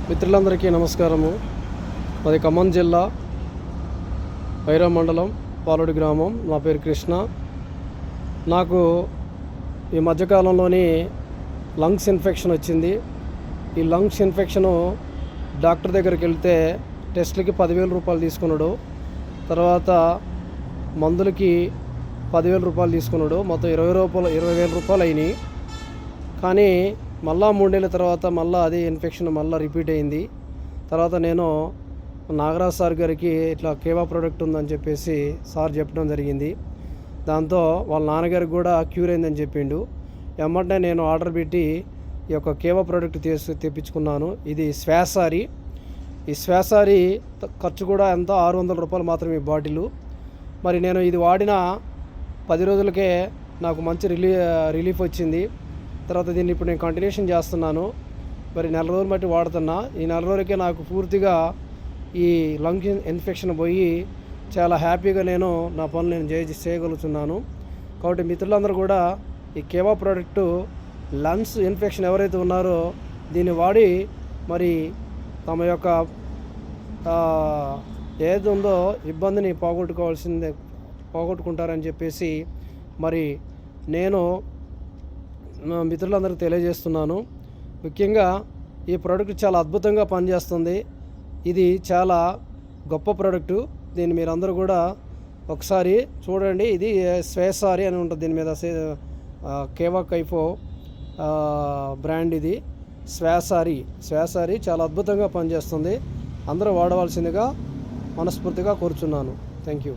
మిత్రులందరికీ నమస్కారము. మాది ఖమ్మం జిల్లా వైరా మండలం పాలూడి గ్రామం. నా పేరు కృష్ణ. నాకు ఈ మధ్యకాలంలోని లంగ్స్ ఇన్ఫెక్షన్ వచ్చింది. ఈ లంగ్స్ ఇన్ఫెక్షను డాక్టర్ దగ్గరికి వెళ్తే టెస్ట్లకి 10,000 రూపాయలు తీసుకున్నాడు. తర్వాత మందులకి 10,000 రూపాయలు తీసుకున్నాడు. మొత్తం 20,000 రూపాయలు అయినాయి. కానీ మళ్ళా 3 నెలల తర్వాత మళ్ళీ అదే ఇన్ఫెక్షన్ మళ్ళీ రిపీట్ అయింది. తర్వాత నేను నాగరాజ్ సార్ గారికి ఇట్లా కేవా ప్రోడక్ట్ ఉందని చెప్పేసి సార్ చెప్పడం జరిగింది. దాంతో వాళ్ళ నాన్నగారికి కూడా క్యూర్ అయిందని చెప్పిండు. ఎమ్మటనే నేను ఆర్డర్ పెట్టి ఈ యొక్క కేవా ప్రోడక్ట్ తెప్పించుకున్నాను. ఇది శ్వాసారి. ఈ శ్వాసారి ఖర్చు కూడా ఎంత 600 రూపాయలు మాత్రమే ఈ బాటిలు. మరి నేను ఇది వాడిన 10 రోజులకే నాకు మంచి రిలీఫ్ వచ్చింది. తర్వాత దీన్ని ఇప్పుడు నేను కంటిన్యూషన్ చేస్తున్నాను. మరి 4 రోజులు బట్టి వాడుతున్నా. ఈ 4 రోజులకే నాకు పూర్తిగా ఈ లంగ్ ఇన్ఫెక్షన్ పోయి చాలా హ్యాపీగా నేను నా పనులు నేను చేయగలుగుతున్నాను. కాబట్టి మిత్రులందరూ కూడా ఈ కేవా ప్రోడక్టు లంగ్స్ ఇన్ఫెక్షన్ ఎవరైతే ఉన్నారో దీన్ని వాడి మరి తమ యొక్క ఏది ఉందో ఇబ్బందిని పోగొట్టుకుంటారని చెప్పేసి మరి నేను మిత్రులందరికీ తెలియజేస్తున్నాను. ముఖ్యంగా ఈ ప్రోడక్ట్ చాలా అద్భుతంగా పనిచేస్తుంది. ఇది చాలా గొప్ప ప్రోడక్టు. దీన్ని మీరందరూ కూడా ఒకసారి చూడండి. ఇది శ్వేసారి అని ఉంటుంది. దీని మీద కేవా కైఫో బ్రాండ్ ఇది. శ్వేసారి చాలా అద్భుతంగా పనిచేస్తుంది. అందరూ వాడవలసిందిగా మనస్ఫూర్తిగా కోరుచున్నాను. Thank you.